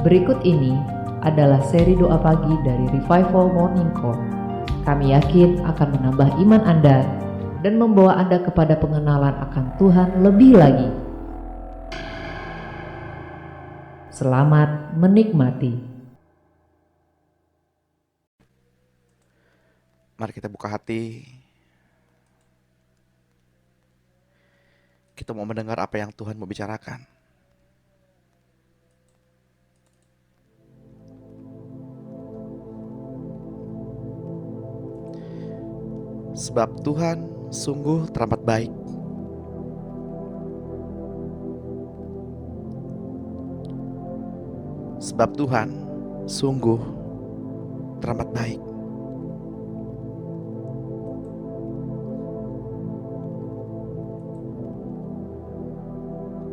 Berikut ini adalah seri doa pagi dari Revival Morning Call. Kami yakin akan menambah iman Anda dan membawa Anda kepada pengenalan akan Tuhan lebih lagi. Selamat menikmati. Mari kita buka hati. Kita mau mendengar apa yang Tuhan mau bicarakan. Sebab Tuhan sungguh teramat baik. Sebab Tuhan sungguh teramat baik.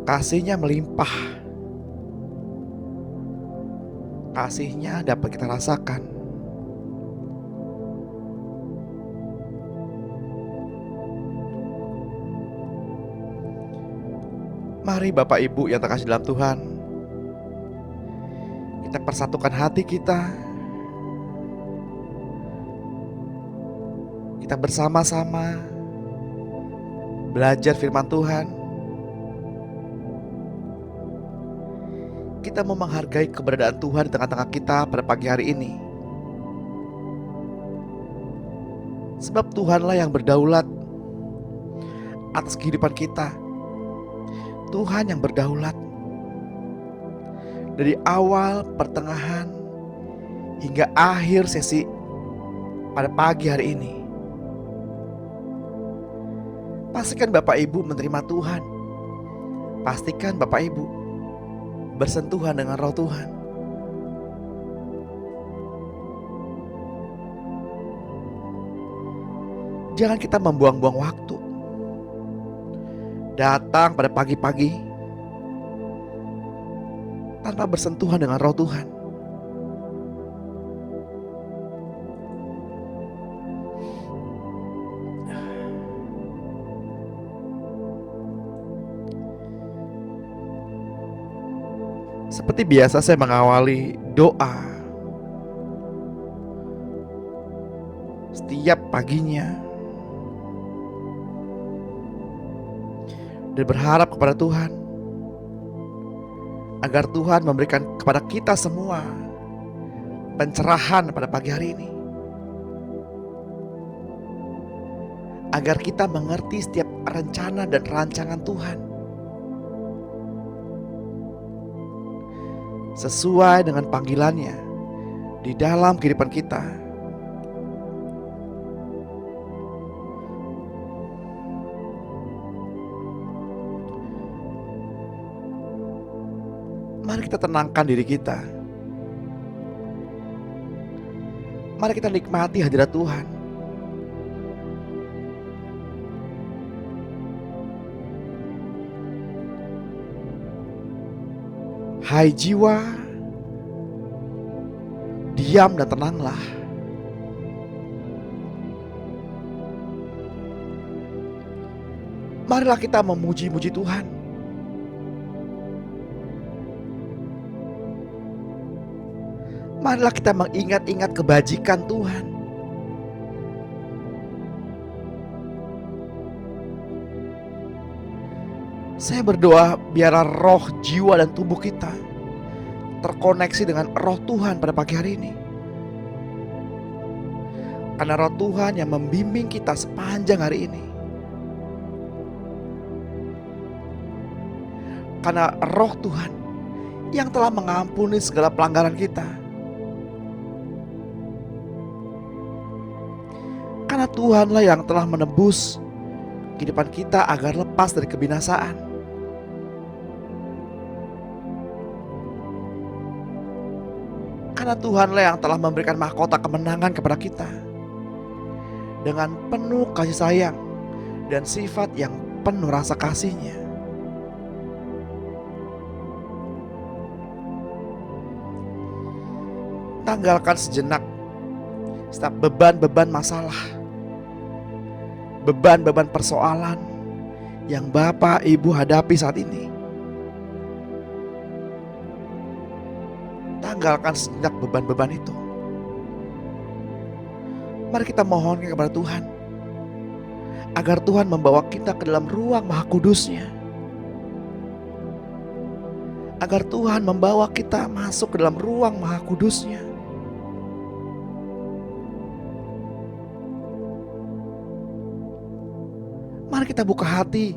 Kasih-Nya melimpah. Kasih-Nya dapat kita rasakan. Mari Bapak Ibu yang terkasih dalam Tuhan, kita persatukan hati kita. Kita bersama-sama belajar firman Tuhan. Kita mau menghargai keberadaan Tuhan di tengah-tengah kita pada pagi hari ini. Sebab Tuhanlah yang berdaulat atas kehidupan kita. Tuhan yang berdaulat dari awal, pertengahan, hingga akhir sesi pada pagi hari ini. Pastikan Bapak Ibu menerima Tuhan. Pastikan Bapak Ibu bersentuhan dengan Roh Tuhan. Jangan kita membuang-buang waktu. Datang pada pagi-pagi tanpa bersentuhan dengan Roh Tuhan. Seperti biasa saya mengawali doa setiap paginya dan berharap kepada Tuhan agar Tuhan memberikan kepada kita semua pencerahan pada pagi hari ini, agar kita mengerti setiap rencana dan rancangan Tuhan sesuai dengan panggilannya di dalam kehidupan kita. Mari kita tenangkan diri kita. Mari kita nikmati hadirat Tuhan. Hai jiwa, diam dan tenanglah. Marilah kita memuji-muji Tuhan. Marilah kita mengingat-ingat kebajikan Tuhan. Saya berdoa biarlah roh, jiwa, dan tubuh kita terkoneksi dengan Roh Tuhan pada pagi hari ini. Karena Roh Tuhan yang membimbing kita sepanjang hari ini. Karena Roh Tuhan yang telah mengampuni segala pelanggaran kita. Karena Tuhanlah yang telah menebus kehidupan kita agar lepas dari kebinasaan. Karena Tuhanlah yang telah memberikan mahkota kemenangan kepada kita dengan penuh kasih sayang dan sifat yang penuh rasa kasih-Nya. Tanggalkan sejenak setiap beban-beban masalah, beban-beban persoalan yang Bapak Ibu hadapi saat ini. tanggalkan sejenak beban-beban itu. Mari kita mohonkan kepada Tuhan agar Tuhan membawa kita ke dalam ruang Maha Kudus-Nya. Agar Tuhan membawa kita masuk ke dalam ruang Maha Kudus-Nya. Mari kita buka hati.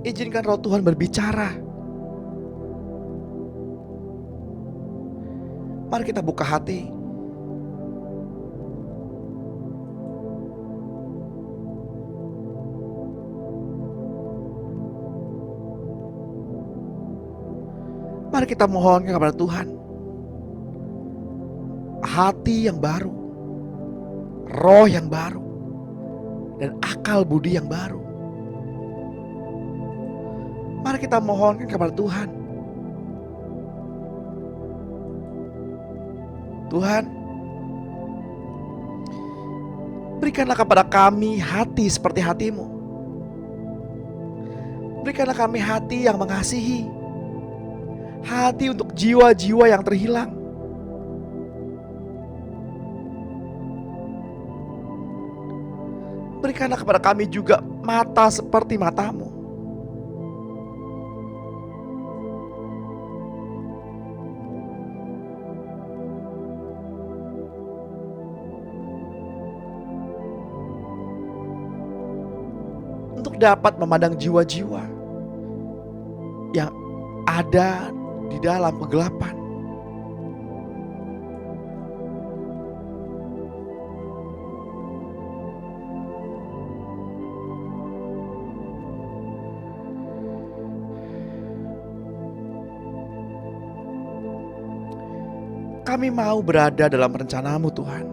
Izinkan Roh Tuhan berbicara. Mari kita buka hati. Mari kita mohon kepada Tuhan hati yang baru, roh yang baru, dan akal budi yang baru. Mari kita mohonkan kepada Tuhan. Tuhan, berikanlah kepada kami hati seperti hati-Mu. Berikanlah kami hati yang mengasihi, hati untuk jiwa-jiwa yang terhilang. Berikanlah kepada kami juga mata seperti mata-Mu. Untuk dapat memandang jiwa-jiwa yang ada di dalam kegelapan. Kami mau berada dalam rencana-Mu, Tuhan,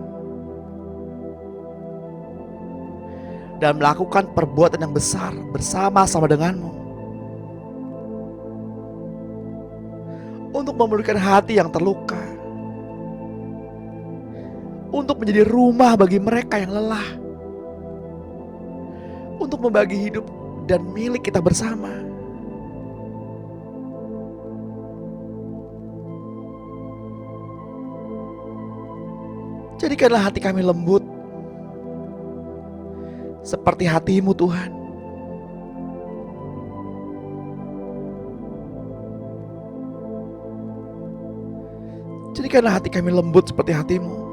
dan melakukan perbuatan yang besar bersama-sama denganmu, untuk memulihkan hati yang terluka, untuk menjadi rumah bagi mereka yang lelah, untuk membagi hidup dan milik kita bersama. Jadikanlah hati kami lembut seperti hati-Mu, Tuhan. Jadikanlah hati kami lembut seperti hati-Mu.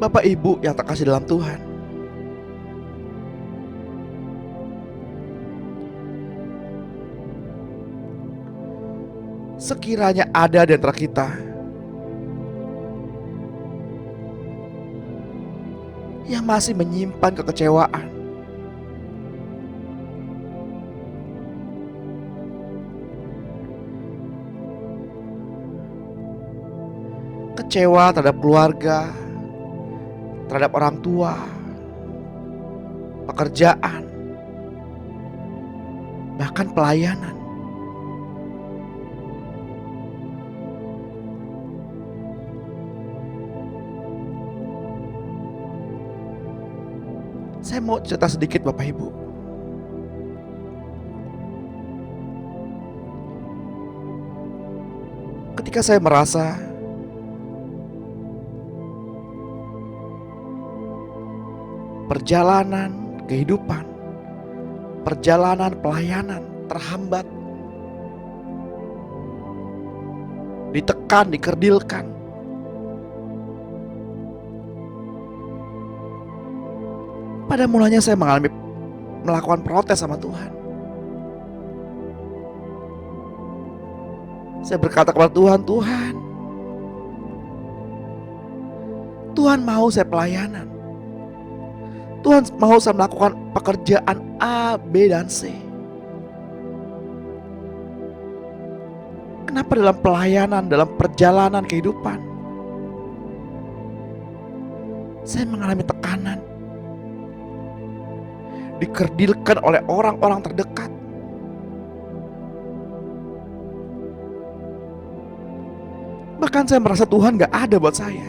Bapak Ibu yang terkasih dalam Tuhan, sekiranya ada di antara kita yang masih menyimpan kekecewaan, kecewa terhadap keluarga, terhadap orang tua, pekerjaan, bahkan pelayanan, saya mau cerita sedikit Bapak Ibu. Ketika saya merasa perjalanan kehidupan, perjalanan pelayanan terhambat, ditekan, dikerdilkan, pada mulanya saya melakukan protes sama Tuhan. Saya berkata kepada Tuhan, Tuhan mau saya pelayanan, Tuhan mau saya melakukan pekerjaan A, B, dan C. Kenapa dalam pelayanan, dalam perjalanan kehidupan, saya mengalami tekanan, dikerdilkan oleh orang-orang terdekat, Bahkan saya merasa Tuhan gak ada buat saya.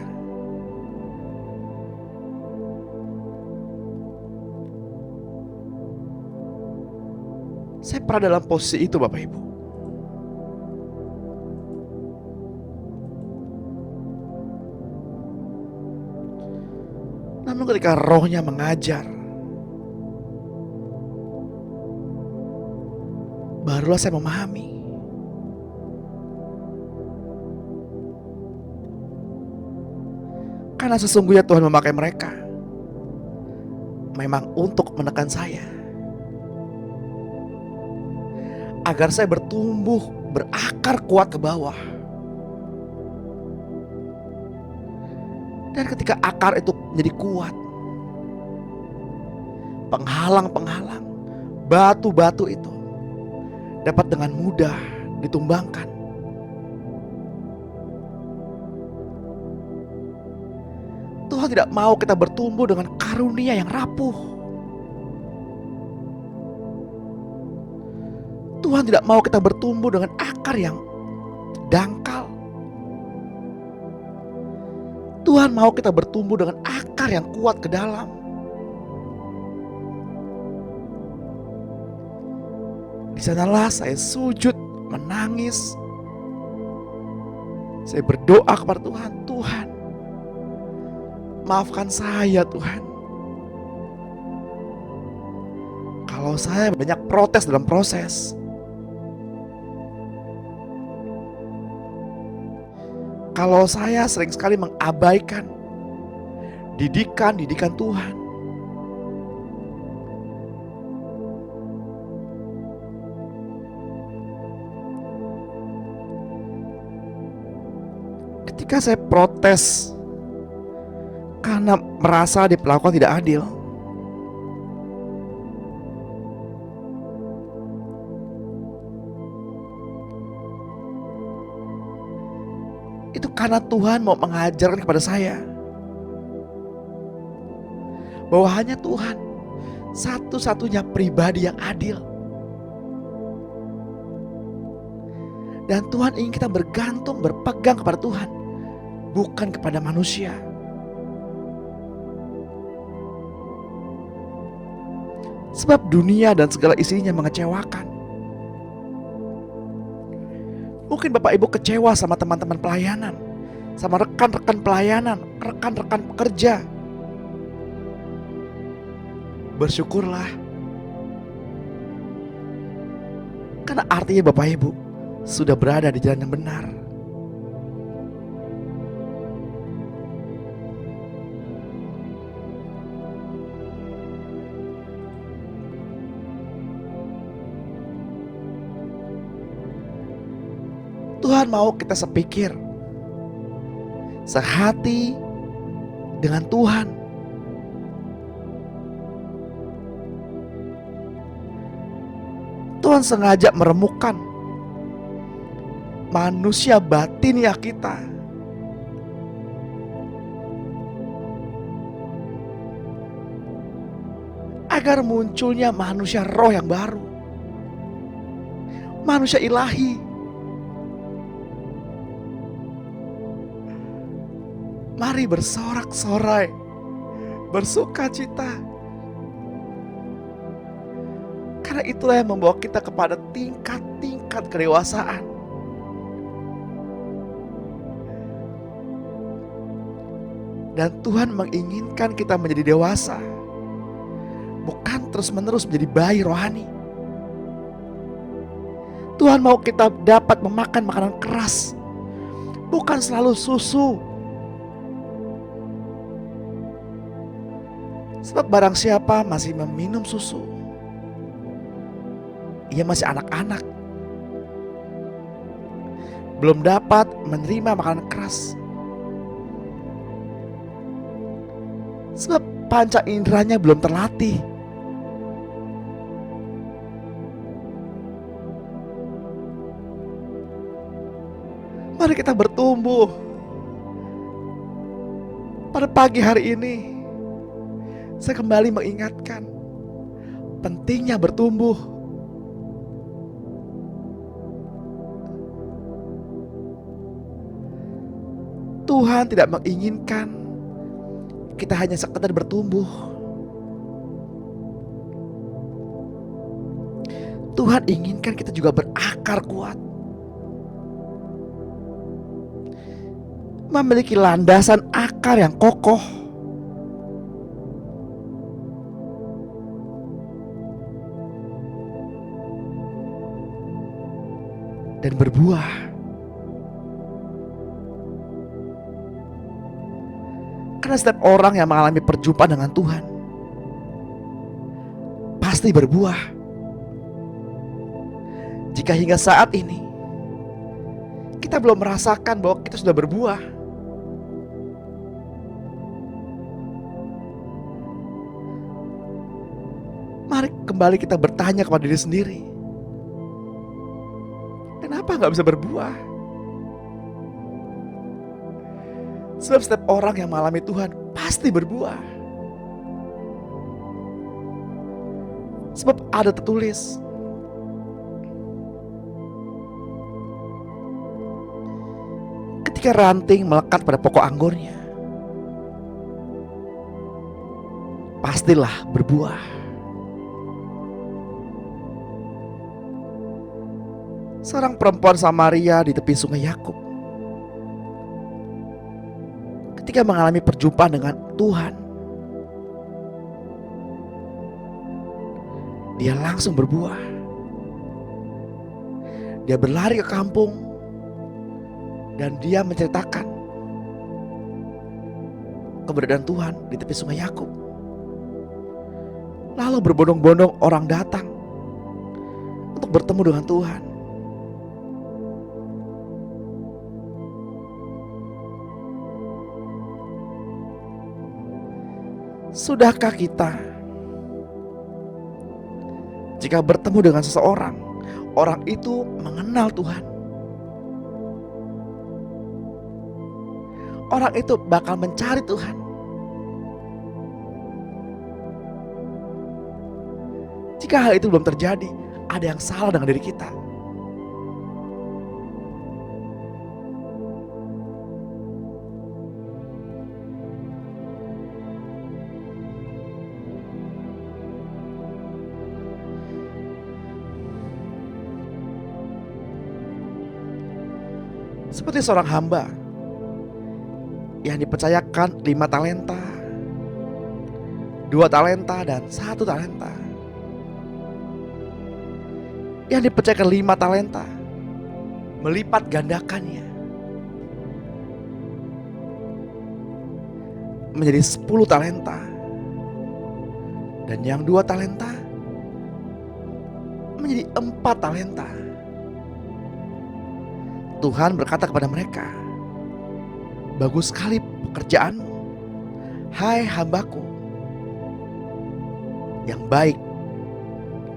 Saya pernah dalam posisi itu, Bapak Ibu. Namun ketika Rohnya mengajar, barulah saya memahami. Karena sesungguhnya Tuhan memakai mereka memang untuk menekan saya, agar saya bertumbuh, berakar kuat ke bawah. Dan ketika akar itu menjadi kuat, penghalang-penghalang, batu-batu itu dapat dengan mudah ditumbangkan. Tuhan tidak mau kita bertumbuh dengan karunia yang rapuh. Tuhan tidak mau kita bertumbuh dengan akar yang dangkal. Tuhan mau kita bertumbuh dengan akar yang kuat ke dalam. Di sanalah saya sujud, menangis. Saya berdoa kepada Tuhan, Tuhan, maafkan saya Tuhan. Kalau saya banyak protes dalam proses. Kalau saya sering sekali mengabaikan didikan Tuhan. Ketika saya protes karena merasa diperlakukan tidak adil, itu karena Tuhan mau mengajarkan kepada saya bahwa hanya Tuhan satu-satunya pribadi yang adil. Dan Tuhan ingin kita bergantung, berpegang kepada Tuhan, bukan kepada manusia. Sebab dunia dan segala isinya mengecewakan. Mungkin Bapak Ibu kecewa sama teman-teman pelayanan, sama rekan-rekan pelayanan, rekan-rekan pekerja. Bersyukurlah. Karena artinya Bapak Ibu sudah berada di jalan yang benar. Tuhan mau kita sepikir, sehati dengan Tuhan. Tuhan sengaja meremukkan manusia batiniah kita agar munculnya manusia roh yang baru, manusia ilahi. Mari bersorak-sorai, bersuka cita. Karena itulah yang membawa kita kepada tingkat-tingkat kedewasaan. Dan Tuhan menginginkan kita menjadi dewasa, bukan terus-menerus menjadi bayi rohani. Tuhan mau kita dapat memakan makanan keras, bukan selalu susu. Sebab barang siapa masih meminum susu, ia masih anak-anak, belum dapat menerima makanan keras. Sebab panca inderanya belum terlatih. Mari kita bertumbuh. Pada pagi hari ini saya kembali mengingatkan pentingnya bertumbuh. Tuhan tidak menginginkan kita hanya sekedar bertumbuh. Tuhan inginkan kita juga berakar kuat, memiliki landasan akar yang kokoh, dan berbuah. Karena setiap orang yang mengalami perjumpaan dengan Tuhan pasti berbuah. Jika hingga saat ini kita belum merasakan bahwa kita sudah berbuah, mari kembali kita bertanya kepada diri sendiri, kenapa gak bisa berbuah? Sebab setiap orang yang mengalami Tuhan pasti berbuah. Sebab ada tertulis, ketika ranting melekat pada pokok anggurnya, pastilah berbuah. Seorang perempuan Samaria di tepi sungai Yakub, ketika mengalami perjumpaan dengan Tuhan, dia langsung berbuah. Dia berlari ke kampung dan dia menceritakan keberadaan Tuhan di tepi sungai Yakub. Lalu berbondong-bondong orang datang untuk bertemu dengan Tuhan. Sudahkah kita, jika bertemu dengan seseorang, orang itu mengenal Tuhan, orang itu bakal mencari Tuhan? Jika hal itu belum terjadi, ada yang salah dengan diri kita. Seperti seorang hamba yang dipercayakan 5 talenta, 2 talenta, dan 1 talenta. Yang dipercayakan 5 talenta melipat gandakannya menjadi 10 talenta. Dan yang 2 talenta menjadi 4 talenta. Tuhan berkata kepada mereka, bagus sekali pekerjaanmu, hai hambaku yang baik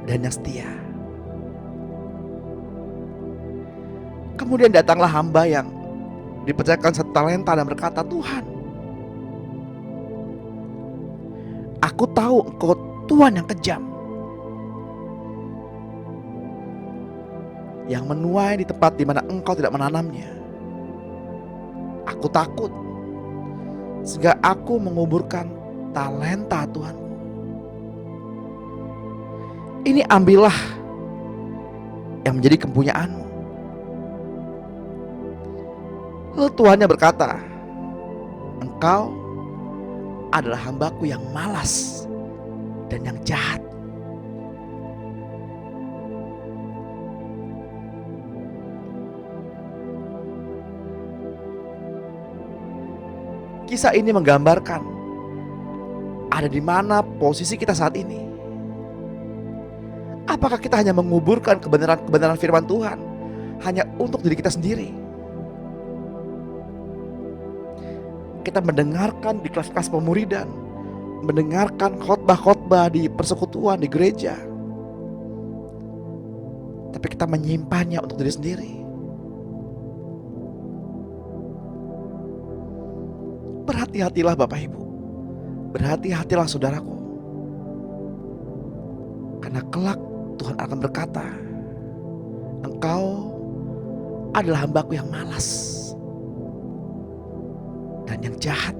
dan yang setia. Kemudian datanglah hamba yang dipercayakan 1 talenta dan berkata, Tuhan, aku tahu engkau Tuhan yang kejam, yang menuai di tempat di mana engkau tidak menanamnya. Aku takut sehingga aku menguburkan talenta Tuhanku. Ini ambillah yang menjadi kepunyaanmu. Lalu tuannya berkata, engkau adalah hambaku yang malas dan yang jahat. Kisah ini menggambarkan ada di mana posisi kita saat ini. Apakah kita hanya menguburkan kebenaran firman Tuhan hanya untuk diri kita sendiri? Kita mendengarkan di kelas-kelas pemuridan, mendengarkan khotbah-khotbah di persekutuan, di gereja, tapi kita menyimpannya untuk diri sendiri. Berhati-hatilah Bapak Ibu, berhati-hatilah saudaraku, karena kelak Tuhan akan berkata, engkau adalah hambaku yang malas. dan yang jahat.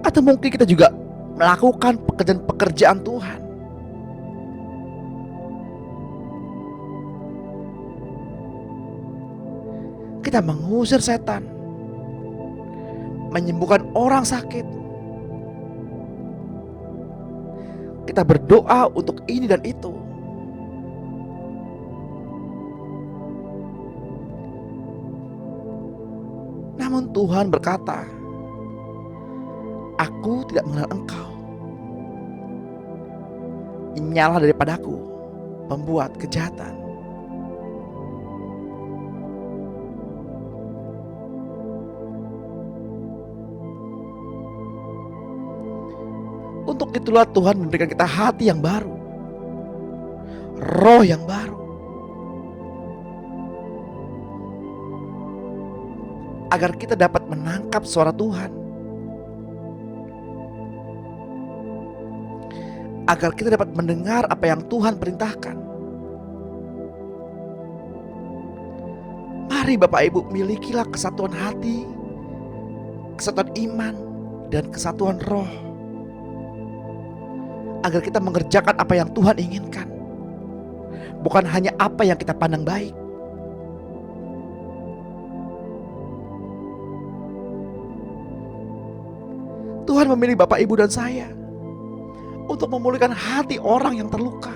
Atau mungkin kita juga melakukan pekerjaan-pekerjaan Tuhan. Kita mengusir setan, menyembuhkan orang sakit. Kita berdoa untuk ini dan itu. Namun Tuhan berkata, "Aku tidak mengenal engkau. Nyala daripadaku membuat kejahatan." Untuk itulah Tuhan memberikan kita hati yang baru, roh yang baru, agar kita dapat menangkap suara Tuhan, agar kita dapat mendengar apa yang Tuhan perintahkan. Mari Bapak Ibu, milikilah kesatuan hati, kesatuan iman, dan kesatuan roh, agar kita mengerjakan apa yang Tuhan inginkan, bukan hanya apa yang kita pandang baik. Tuhan memilih Bapak, Ibu, dan saya untuk memulihkan hati orang yang terluka,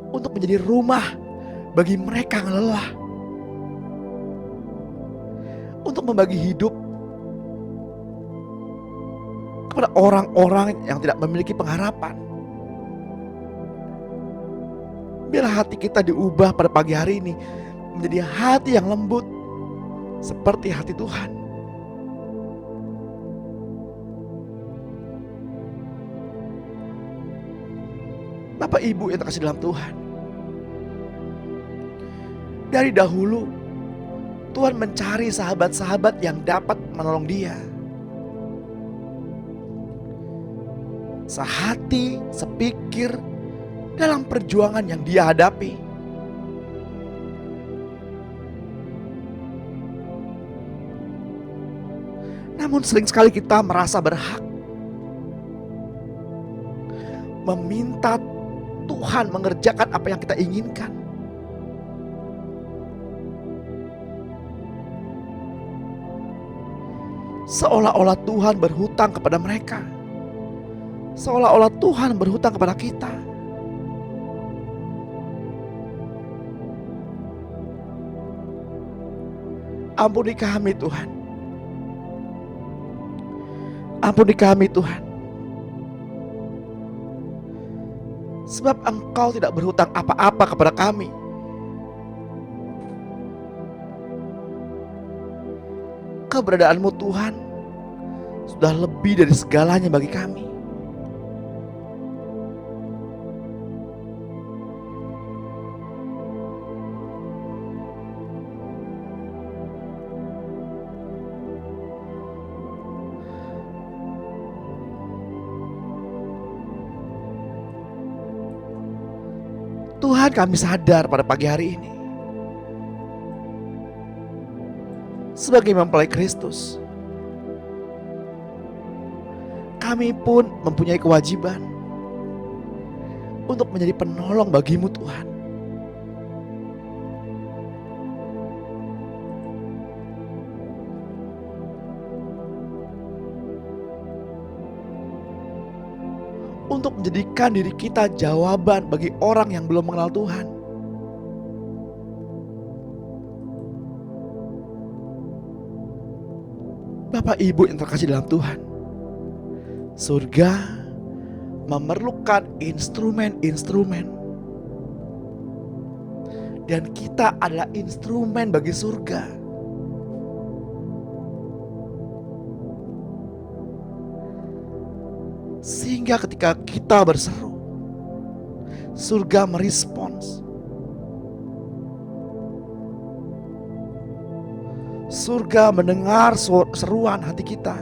untuk menjadi rumah bagi mereka yang lelah, untuk membagi hidup kepada orang-orang yang tidak memiliki pengharapan. Biarlah hati kita diubah pada pagi hari ini menjadi hati yang lembut seperti hati Tuhan. Bapak Ibu yang terkasih dalam Tuhan, dari dahulu Tuhan mencari sahabat-sahabat yang dapat menolong dia, sehati, sepikir dalam perjuangan yang dia hadapi. Namun sering sekali kita merasa berhak meminta Tuhan mengerjakan apa yang kita inginkan. Seolah-olah Tuhan berhutang kepada mereka, seolah-olah Tuhan berhutang kepada kita. Ampuni kami Tuhan, ampuni kami Tuhan, sebab Engkau tidak berhutang apa-apa kepada kami. Keberadaanmu Tuhan sudah lebih dari segalanya bagi kami. Tuhan, kami sadar pada pagi hari ini, sebagai mempelai Kristus, kami pun mempunyai kewajiban untuk menjadi penolong bagimu Tuhan. Untuk menjadikan diri kita jawaban bagi orang yang belum mengenal Tuhan. Bapak Ibu yang terkasih dalam Tuhan, surga memerlukan instrumen-instrumen, dan kita adalah instrumen bagi surga. Sehingga ketika kita berseru, surga merespons. Surga mendengar seruan hati kita.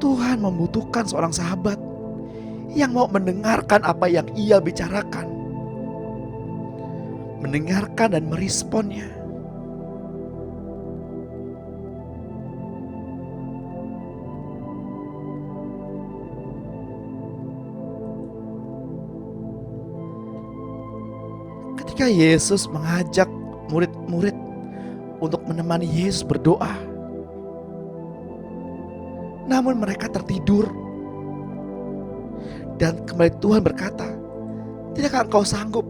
Tuhan membutuhkan seorang sahabat yang mau mendengarkan apa yang ia bicarakan, mendengarkan dan meresponnya. Ketika Yesus mengajak murid-murid untuk menemani Yesus berdoa, namun mereka tertidur. Dan kembali Tuhan berkata, "Tidakkah engkau sanggup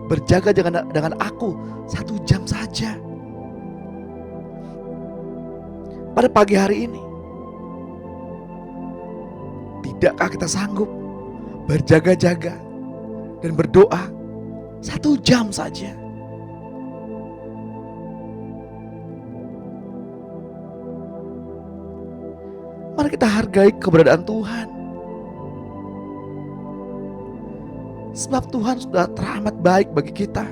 berjaga dengan aku 1 jam saja?" Pada pagi hari ini, tidakkah kita sanggup berjaga-jaga dan berdoa 1 jam saja? Mari kita hargai keberadaan Tuhan. Sebab Tuhan sudah teramat baik bagi kita.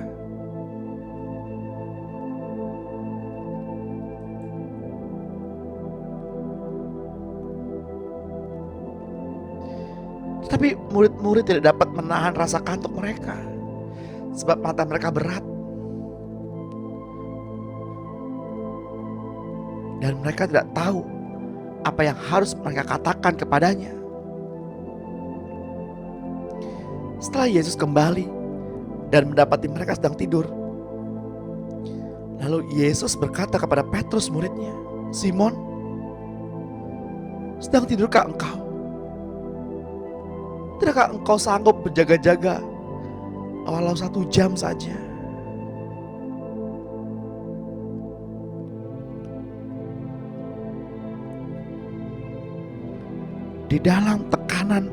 Tetapi murid-murid tidak dapat menahan rasa kantuk mereka, sebab mata mereka berat. Dan mereka tidak tahu apa yang harus mereka katakan kepadanya. Setelah Yesus kembali dan mendapati mereka sedang tidur, lalu Yesus berkata kepada Petrus muridnya, "Simon, sedang tidurkah engkau? Tidakkah engkau sanggup berjaga-jaga walau 1 jam saja?" Di dalam tekanan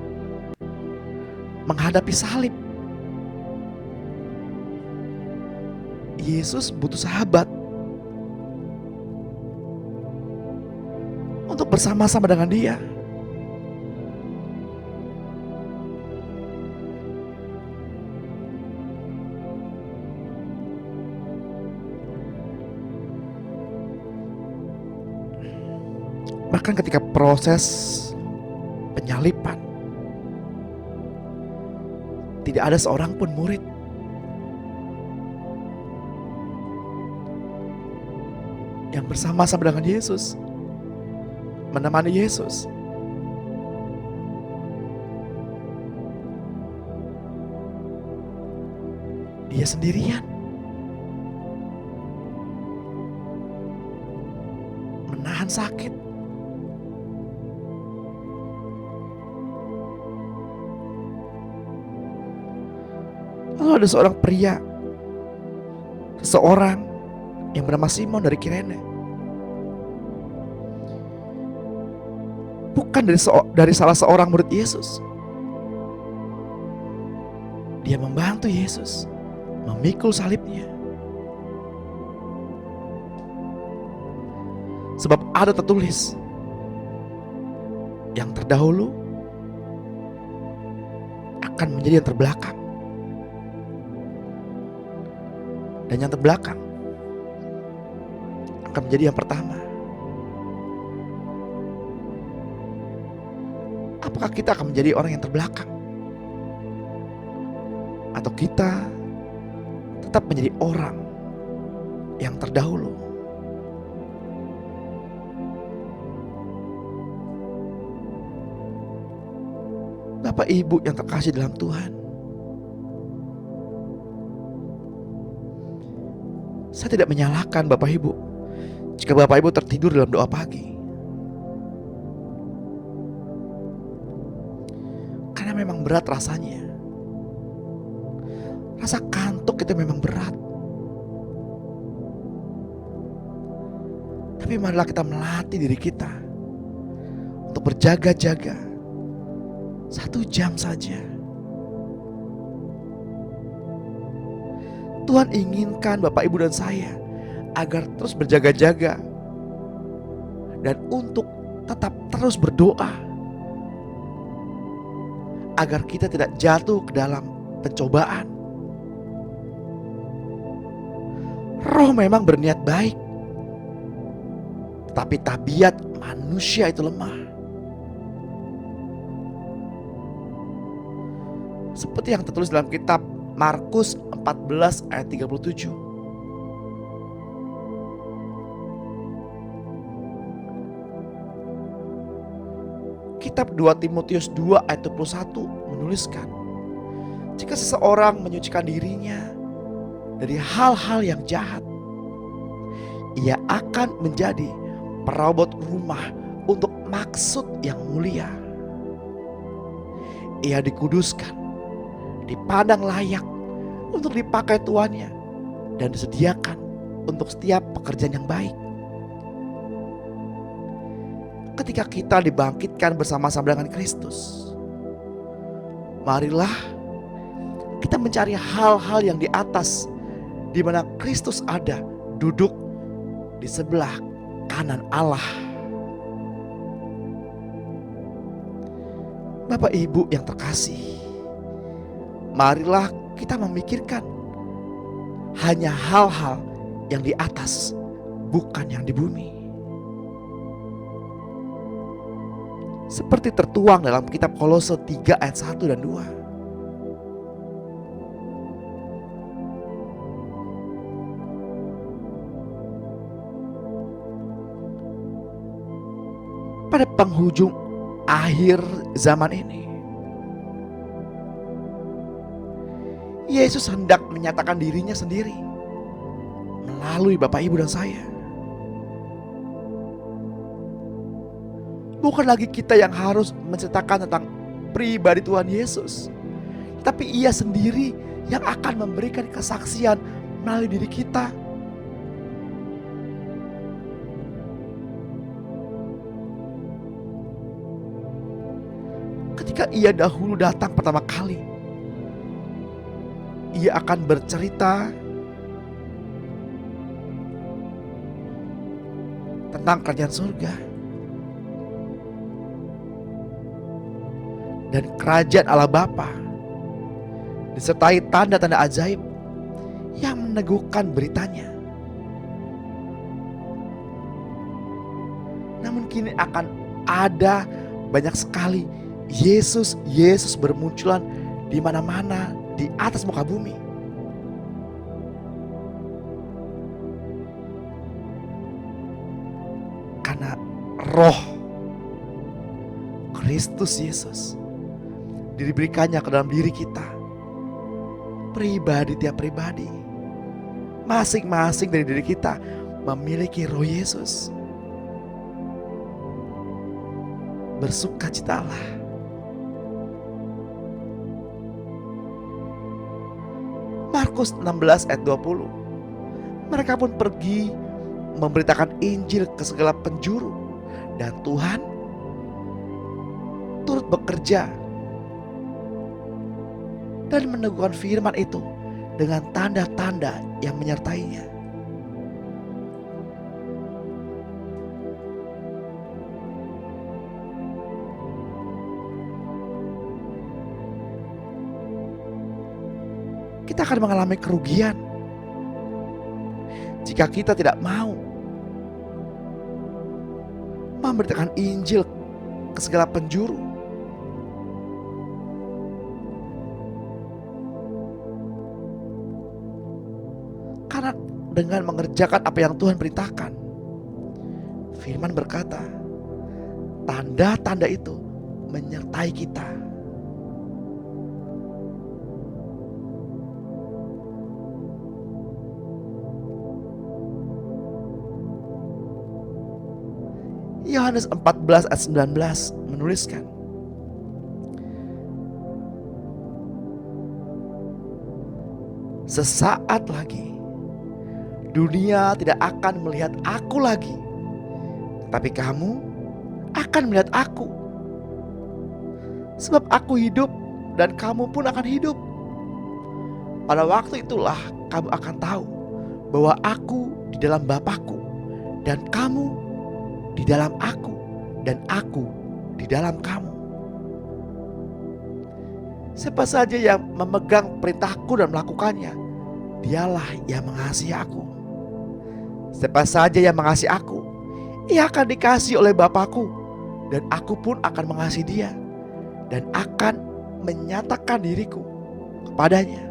menghadapi salib, Yesus butuh sahabat untuk bersama-sama dengan Dia. Bahkan ketika proses penyaliban, tidak ada seorang pun murid yang bersama-sama dengan Yesus, menemani Yesus. Dia sendirian, menahan sakit. Lalu ada seorang pria, seseorang yang bernama Simon dari Kirene, bukan dari salah seorang murid Yesus. Dia membantu Yesus memikul salibnya. Sebab ada tertulis, yang terdahulu akan menjadi yang terbelakang, dan yang terbelakang akan menjadi yang pertama. Apakah kita akan menjadi orang yang terbelakang? Atau kita tetap menjadi orang yang terdahulu? Bapak Ibu yang terkasih dalam Tuhan, saya tidak menyalahkan Bapak Ibu jika Bapak Ibu tertidur dalam doa pagi. Karena memang berat rasanya. Rasa kantuk itu memang berat. Tapi marilah kita melatih diri kita untuk berjaga-jaga 1 jam saja. Tuhan inginkan Bapak Ibu dan saya agar terus berjaga-jaga dan untuk tetap terus berdoa agar kita tidak jatuh ke dalam pencobaan. Roh memang berniat baik, tapi tabiat manusia itu lemah. Seperti yang tertulis dalam kitab Markus 14 ayat 37. Kitab 2 Timotius 2 ayat 21 menuliskan, jika seseorang menyucikan dirinya dari hal-hal yang jahat, ia akan menjadi perabot rumah untuk maksud yang mulia. Ia dikuduskan, dipandang layak untuk dipakai tuannya, dan disediakan untuk setiap pekerjaan yang baik. Ketika kita dibangkitkan bersama-sama dengan Kristus, marilah kita mencari hal-hal yang di atas, di mana Kristus ada, duduk di sebelah kanan Allah. Bapak Ibu yang terkasih, marilah kita memikirkan hanya hal-hal yang di atas, bukan yang di bumi. Seperti tertuang dalam kitab Kolose 3 ayat 1 dan 2. Pada penghujung akhir zaman ini, Yesus hendak menyatakan dirinya sendiri melalui Bapak, Ibu, dan saya. Bukan lagi kita yang harus menceritakan tentang pribadi Tuhan Yesus, tapi Ia sendiri yang akan memberikan kesaksian melalui diri kita. Ketika Ia dahulu datang pertama kali, Ia akan bercerita tentang kerajaan surga dan kerajaan Allah Bapa, disertai tanda-tanda ajaib yang meneguhkan beritanya. Namun kini akan ada banyak sekali Yesus bermunculan di mana-mana di atas muka bumi. Karena roh Kristus Yesus diberikannya ke dalam diri kita, pribadi tiap pribadi, masing-masing dari diri kita memiliki roh Yesus. Bersukacitalah. Markus 16 ayat 20. Mereka pun pergi memberitakan Injil ke segala penjuru, dan Tuhan turut bekerja dan meneguhkan firman itu dengan tanda-tanda yang menyertainya. Kita akan mengalami kerugian jika kita tidak mau memberitakan Injil ke segala penjuru. Karena dengan mengerjakan apa yang Tuhan perintahkan, firman berkata, tanda-tanda itu menyertai kita. Yohanes 14 ayat 19 menuliskan, sesaat lagi dunia tidak akan melihat aku lagi, tetapi kamu akan melihat aku. Sebab aku hidup dan kamu pun akan hidup. Pada waktu itulah kamu akan tahu bahwa aku di dalam Bapa-Ku, dan kamu di dalam aku, dan aku di dalam kamu. Siapa saja yang memegang perintahku dan melakukannya, dialah yang mengasihi aku. Siapa saja yang mengasihi aku, ia akan dikasihi oleh Bapakku, dan aku pun akan mengasihi dia, dan akan menyatakan diriku kepadanya.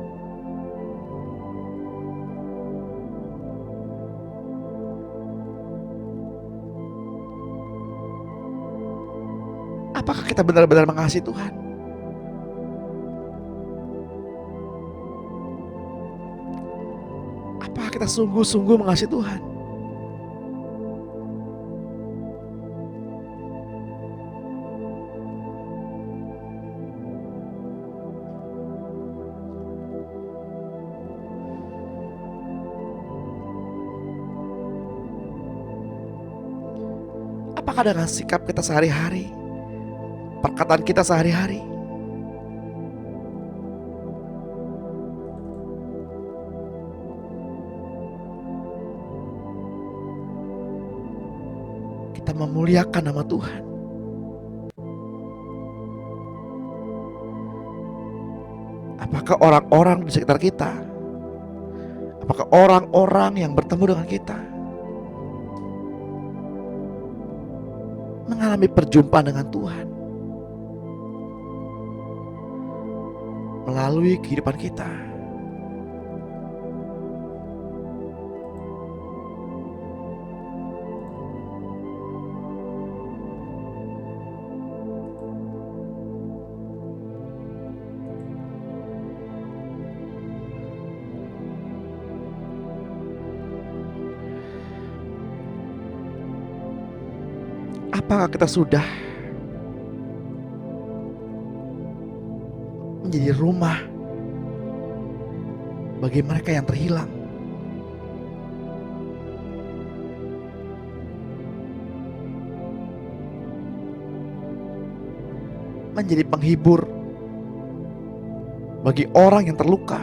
Apakah kita benar-benar mengasihi Tuhan? Apakah kita sungguh-sungguh mengasihi Tuhan? Apakah dengan sikap kita sehari-hari, perkataan kita sehari-hari, kita memuliakan nama Tuhan? Apakah orang-orang di sekitar kita, apakah orang-orang yang bertemu dengan kita mengalami perjumpaan dengan Tuhan melalui kehidupan kita? Apakah kita sudah menjadi rumah bagi mereka yang terhilang? Menjadi penghibur bagi orang yang terluka?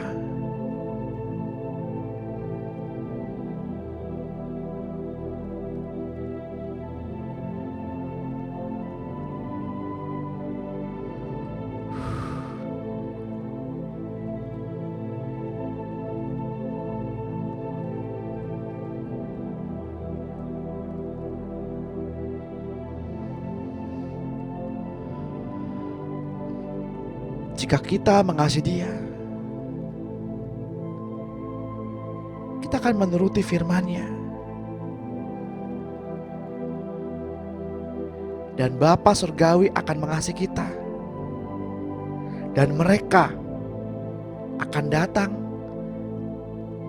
Jika kita mengasihi Dia, kita akan menuruti firman-Nya. Dan Bapa Surgawi akan mengasihi kita. Dan mereka akan datang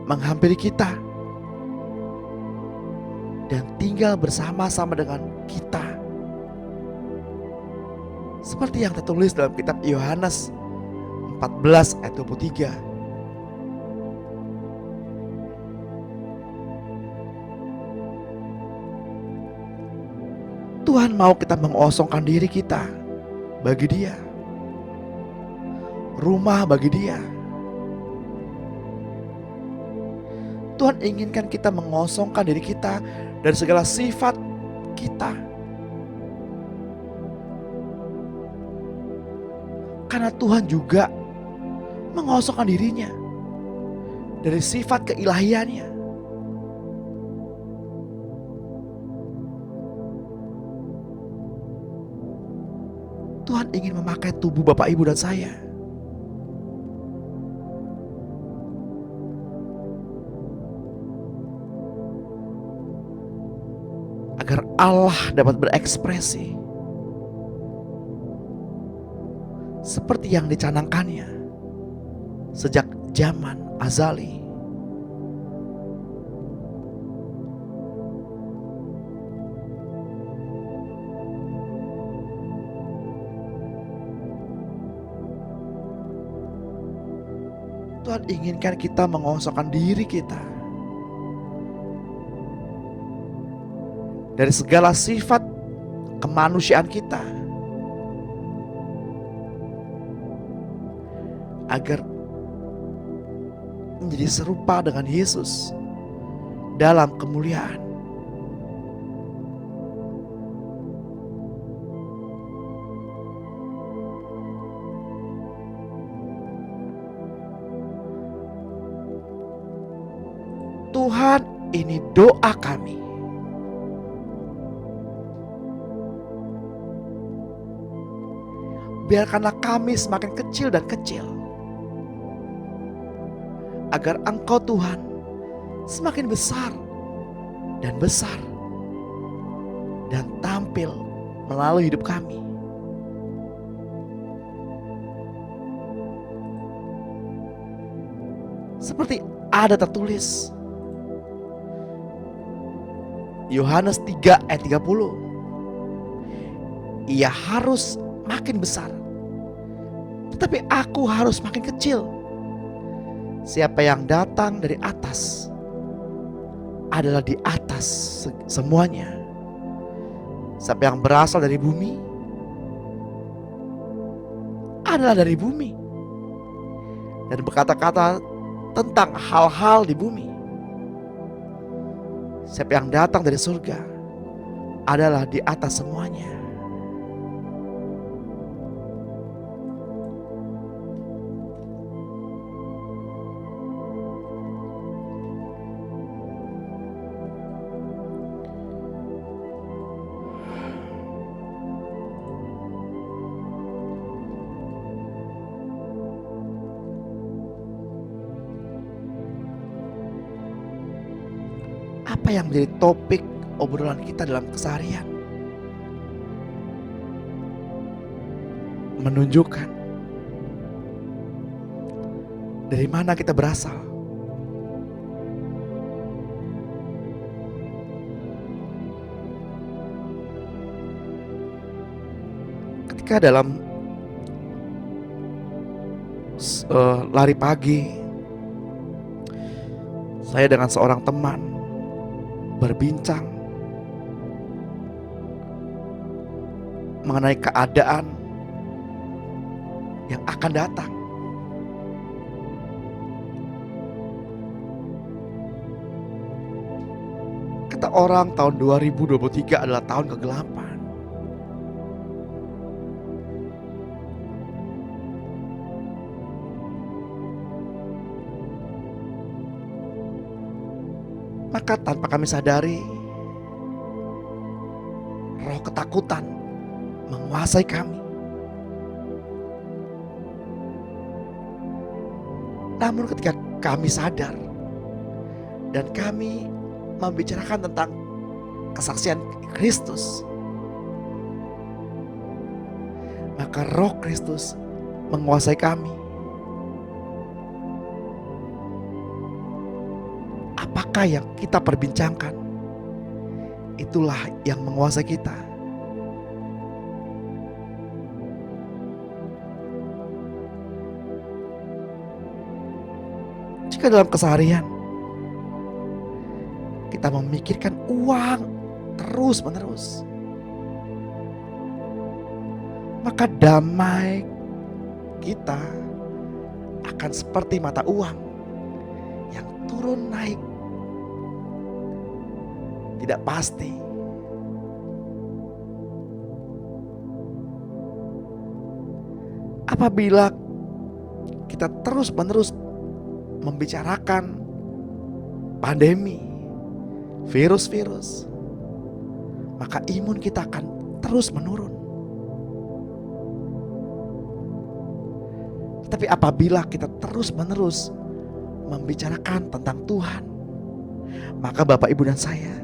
menghampiri kita dan tinggal bersama-sama dengan kita. Seperti yang tertulis dalam kitab Yohanes 14 ayat 23. Tuhan mau kita mengosongkan diri kita bagi Dia, rumah bagi Dia. Tuhan inginkan kita mengosongkan diri kita dari segala sifat kita, karena Tuhan juga mengosongkan dirinya dari sifat keilahiannya. Tuhan ingin memakai tubuh Bapak, Ibu, dan saya agar Allah dapat berekspresi seperti yang dicanangkannya sejak zaman azali. Tuhan inginkan kita mengosongkan diri kita dari segala sifat kemanusiaan kita, agar menjadi serupa dengan Yesus dalam kemuliaan. Tuhan, ini doa kami. Biarkanlah kami semakin kecil dan kecil, agar Engkau Tuhan semakin besar dan besar dan tampil melalui hidup kami. Seperti ada tertulis Yohanes 3 ayat 30, ia harus makin besar, tetapi aku harus makin kecil. Siapa yang datang dari atas adalah di atas semuanya. Siapa yang berasal dari bumi adalah dari bumi dan berkata-kata tentang hal-hal di bumi. Siapa yang datang dari surga adalah di atas semuanya. Apa yang menjadi topik obrolan kita dalam keseharian? Menunjukkan dari mana kita berasal. Ketika dalam lari pagi, saya dengan seorang teman berbincang mengenai keadaan yang akan datang. Kata orang, tahun 2023 adalah tahun kegelapan. Maka tanpa kami sadari, roh ketakutan menguasai kami. Namun ketika kami sadar dan kami membicarakan tentang kesaksian Kristus, maka roh Kristus menguasai kami. Apakah yang kita perbincangkan, itulah yang menguasai kita. Jika dalam keseharian kita memikirkan uang terus-menerus, maka damai kita akan seperti mata uang yang turun naik, tidak pasti. Apabila kita terus-menerus membicarakan pandemi, virus-virus, maka imun kita akan terus menurun. Tapi apabila kita terus-menerus membicarakan tentang Tuhan, maka Bapak, Ibu, dan saya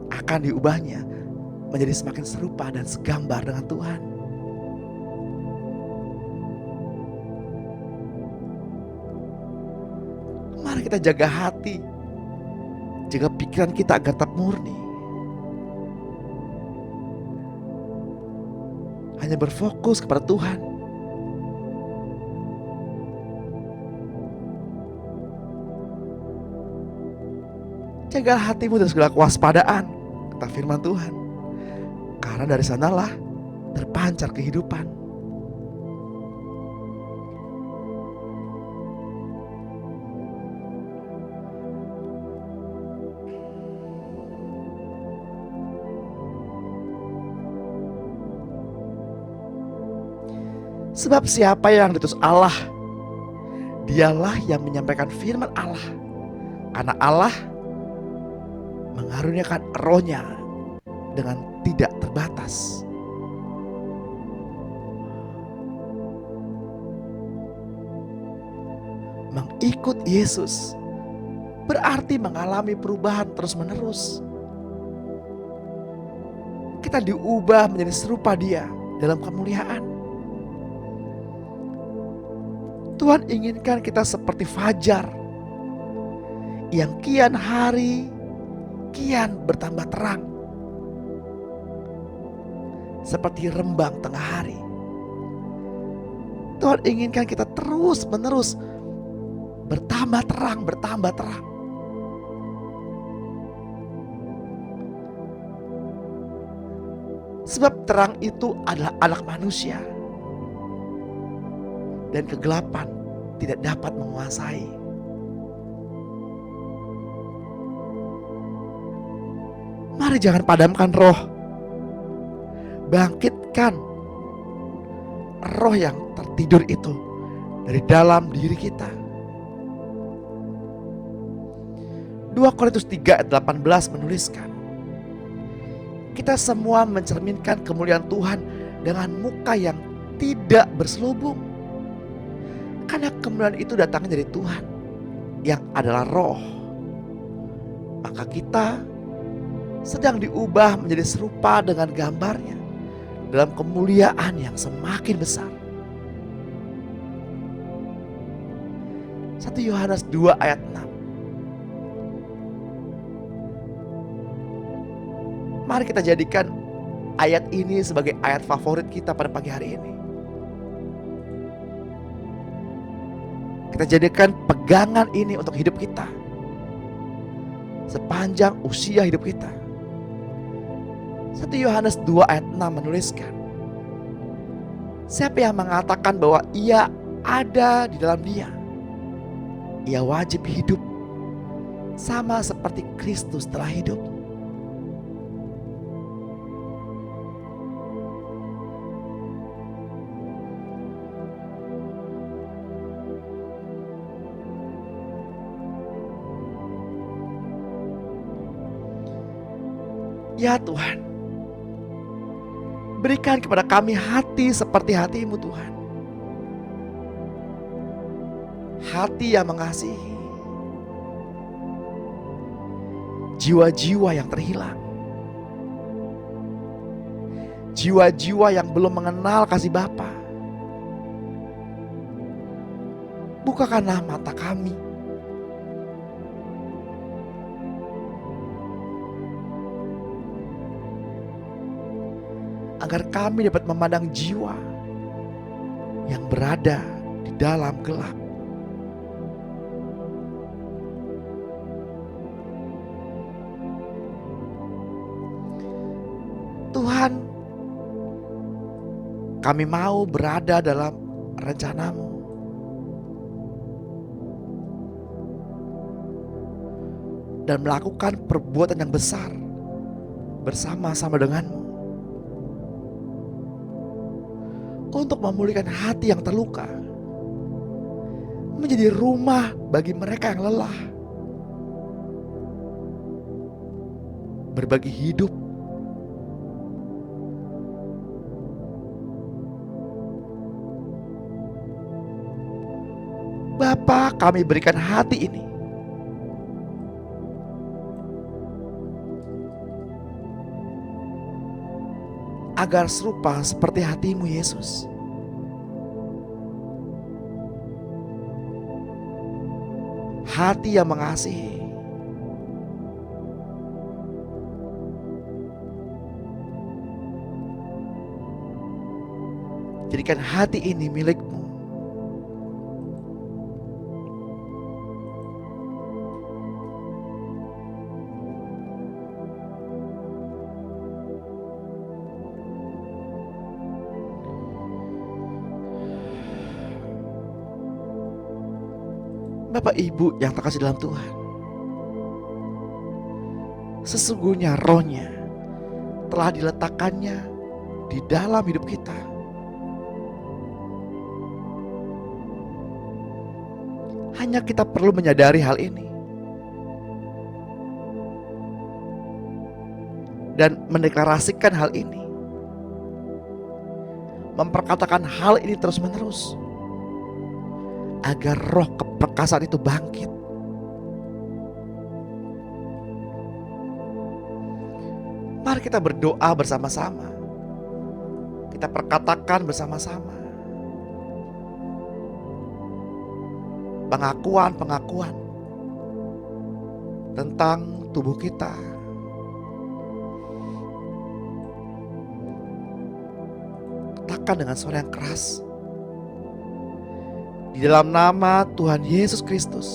akan diubahnya menjadi semakin serupa dan segambar dengan Tuhan. Mari kita jaga hati, jaga pikiran kita agar tetap murni. Hanya berfokus kepada Tuhan. Jaga hatimu dari segala kewaspadaan, kata firman Tuhan. Karena dari sanalah terpancar kehidupan. Sebab siapa yang diutus Allah, dialah yang menyampaikan firman Allah Karena Allah mengaruniakan rohnya dengan tidak terbatas. Mengikut Yesus berarti mengalami perubahan terus-menerus. Kita diubah menjadi serupa Dia dalam kemuliaan. Tuhan inginkan kita seperti fajar yang kian hari kian bertambah terang, seperti rembang tengah hari. Tuhan inginkan kita terus-menerus bertambah terang, bertambah terang. Sebab terang itu adalah anak manusia, dan kegelapan tidak dapat menguasai. Mari jangan padamkan roh. Bangkitkan roh yang tertidur itu dari dalam diri kita. 2 Korintus 3 ayat 18 menuliskan, kita semua mencerminkan kemuliaan Tuhan dengan muka yang tidak berselubung. Karena kemuliaan itu datangnya dari Tuhan yang adalah roh. Maka kita sedang diubah menjadi serupa dengan gambarnya dalam kemuliaan yang semakin besar. 1 Yohanes 2 ayat 6. Mari kita jadikan ayat ini sebagai ayat favorit kita pada pagi hari ini. Kita jadikan pegangan ini untuk hidup kita sepanjang usia hidup kita. 1 Yohanes 2 ayat 6 menuliskan, siapa yang mengatakan bahwa ia ada di dalam Dia, ia wajib hidup sama seperti Kristus telah hidup. Ya Tuhan, berikan kepada kami hati seperti hati-Mu Tuhan. Hati yang mengasihi. Jiwa-jiwa yang terhilang. Jiwa-jiwa yang belum mengenal kasih Bapa. Bukakanlah mata kami. Agar kami dapat memandang jiwa yang berada di dalam gelap. Tuhan, kami mau berada dalam rencana-Mu. Dan melakukan perbuatan yang besar bersama-sama dengan-Mu. Untuk memulihkan hati yang terluka, menjadi rumah bagi mereka yang lelah, berbagi hidup, Bapa, kami berikan hati ini agar serupa seperti hati-Mu Yesus. Hati yang mengasihi. Jadikan hati ini milik-Mu. Bapak Ibu yang terkasih dalam Tuhan, sesungguhnya rohnya telah diletakkannya di dalam hidup kita. Hanya kita perlu menyadari hal ini. dan mendeklarasikan hal ini, memperkatakan hal ini terus-menerus, agar roh keperkasaan itu bangkit. Mari kita berdoa bersama-sama. Kita perkatakan bersama-sama pengakuan-pengakuan tentang tubuh kita. Katakan dengan suara yang keras. Di dalam nama Tuhan Yesus Kristus,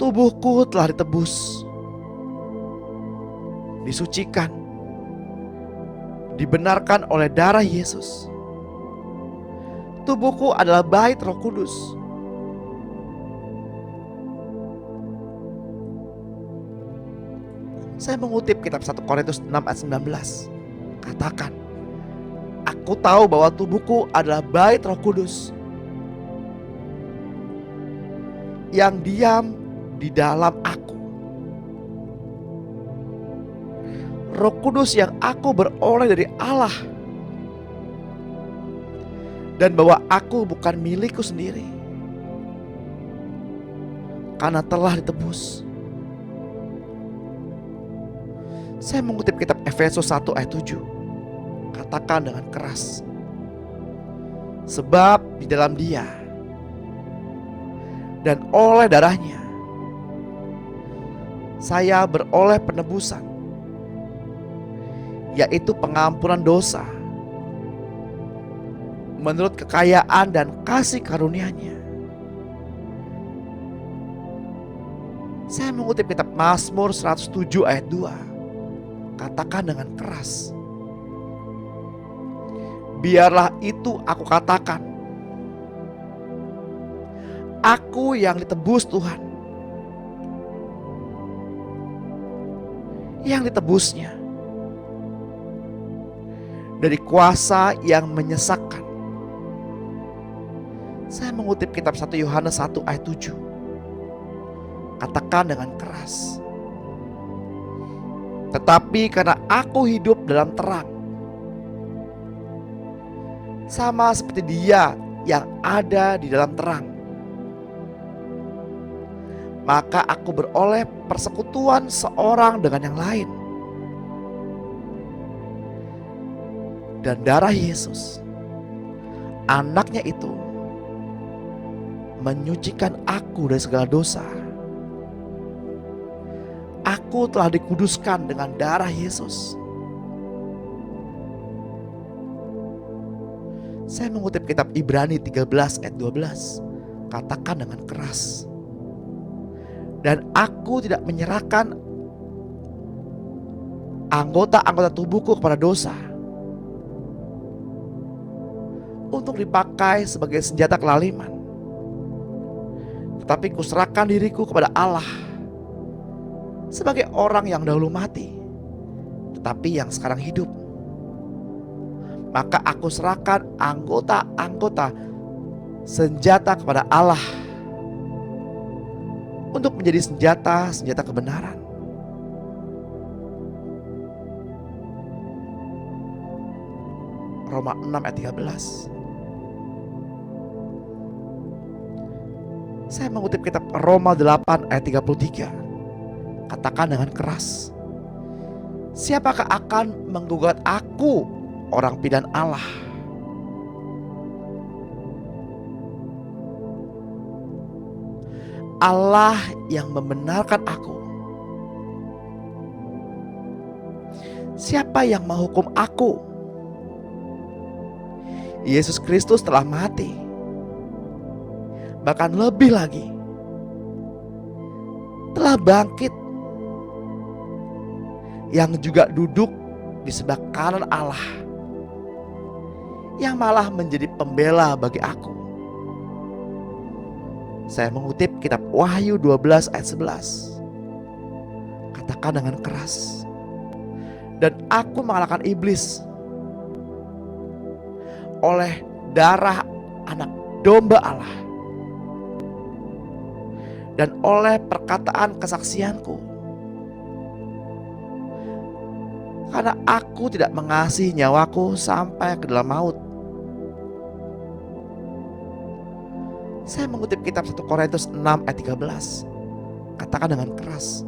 tubuhku telah ditebus, disucikan, dibenarkan oleh darah Yesus. Tubuhku adalah bait Roh Kudus. Saya mengutip kitab 1 Korintus 6 ayat 19. Katakan, aku tahu bahwa tubuhku adalah bait Roh Kudus yang diam di dalam aku. Roh Kudus yang aku beroleh dari Allah, dan bahwa aku bukan milikku sendiri, karena telah ditebus. Saya mengutip kitab Efesus 1 ayat 7. Katakan dengan keras, sebab di dalam Dia dan oleh darahnya saya beroleh penebusan, yaitu pengampunan dosa menurut kekayaan dan kasih karunia-Nya. Saya mengutip kitab Mazmur 107 ayat 2. Katakan dengan keras, biarlah itu aku katakan, aku yang ditebus Tuhan, yang ditebusnya dari kuasa yang menyesakkan. Saya mengutip kitab 1 Yohanes 1 ayat 7. Katakan dengan keras, tetapi karena aku hidup dalam terang, sama seperti Dia yang ada di dalam terang, maka aku beroleh persekutuan seorang dengan yang lain. Dan darah Yesus, anaknya itu, menyucikan aku dari segala dosa. Aku telah dikuduskan dengan darah Yesus. Saya mengutip kitab Ibrani 13 ayat 12. Katakan dengan keras, dan aku tidak menyerahkan anggota-anggota tubuhku kepada dosa untuk dipakai sebagai senjata kelaliman, tetapi kuserahkan diriku kepada Allah sebagai orang yang dahulu mati, tetapi yang sekarang hidup. Maka aku serahkan anggota-anggota senjata kepada Allah untuk menjadi senjata kebenaran. Roma 6 ayat 13. Saya mengutip kitab Roma 8 ayat 33. Katakan dengan keras, siapakah akan menggugat aku, orang pilihan Allah? Allah yang membenarkan aku. Siapa yang menghukum aku? Yesus Kristus telah mati, bahkan lebih lagi, telah bangkit, yang juga duduk di sebelah kanan Allah, yang malah menjadi pembela bagi aku. Saya mengutip kitab Wahyu 12 ayat 11. Katakan dengan keras, dan aku mengalahkan iblis oleh darah anak domba Allah dan oleh perkataan kesaksianku. karena aku tidak mengasihi nyawaku sampai ke dalam maut. Saya mengutip kitab 1 Korintus 6 ayat 13. Katakan dengan keras,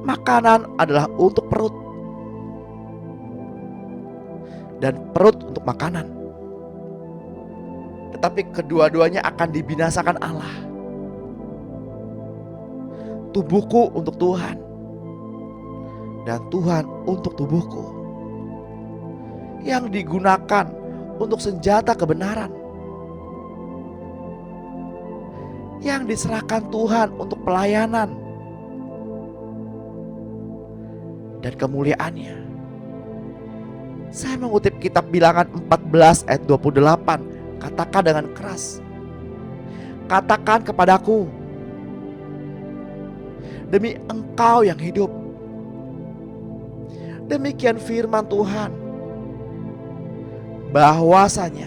makanan adalah untuk perut, dan perut untuk makanan. Tetapi kedua-duanya akan dibinasakan Allah. Tubuhku untuk Tuhan, dan Tuhan untuk tubuhku, yang digunakan untuk senjata kebenaran, yang diserahkan Tuhan untuk pelayanan dan kemuliaannya. Saya mengutip kitab Bilangan 14 ayat 28. Katakan dengan keras, katakan kepadaku, demi Engkau yang hidup. Demikian firman Tuhan, bahwasanya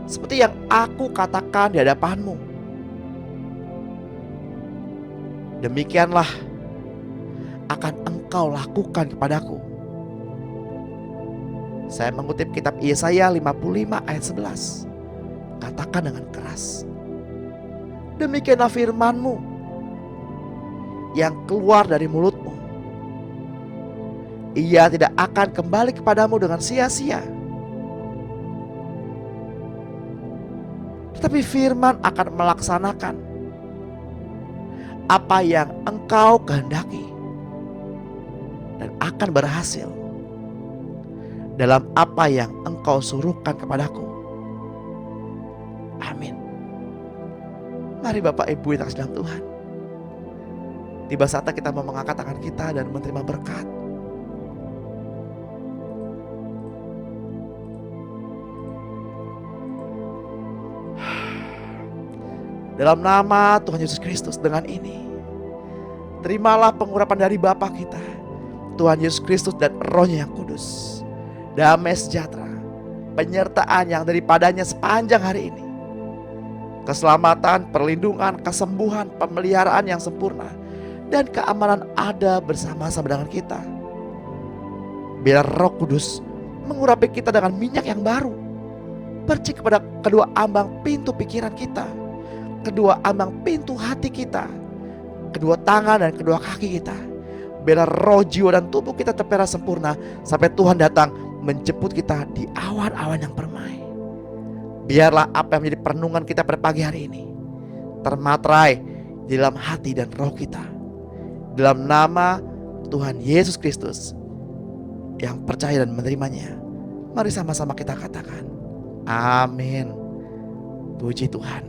seperti yang aku katakan di hadapanmu, demikianlah akan engkau lakukan kepadaku. Saya mengutip kitab Yesaya 55 ayat 11. Katakan dengan keras, demikianlah firman-Mu yang keluar dari mulut-Mu. Ia tidak akan kembali kepadamu dengan sia-sia, tetapi firman akan melaksanakan apa yang engkau kehendaki, dan akan berhasil dalam apa yang engkau suruhkan kepadaku. Amin. Mari Bapak Ibu yang terkasih dalam Tuhan, tiba saatnya kita mau mengangkat tangan kita dan menerima berkat. Dalam nama Tuhan Yesus Kristus, dengan ini terimalah pengurapan dari Bapa kita, Tuhan Yesus Kristus, dan Roh-Nya yang kudus. Damai sejahtera, penyertaan yang daripadanya sepanjang hari ini, keselamatan, perlindungan, kesembuhan, pemeliharaan yang sempurna, dan keamanan ada bersama-sama dengan kita. Biar Roh Kudus mengurapi kita dengan minyak yang baru, percik kepada kedua ambang pintu pikiran kita, kedua ambang pintu hati kita, kedua tangan dan kedua kaki kita. Biar roh, jiwa, dan tubuh kita terpelihara sempurna sampai Tuhan datang menjemput kita di awan-awan yang permai. Biarlah apa yang menjadi perenungan kita pada pagi hari ini termaterai di dalam hati dan roh kita. Dalam nama Tuhan Yesus Kristus yang percaya dan menerimanya, mari sama-sama kita katakan amin. Puji Tuhan.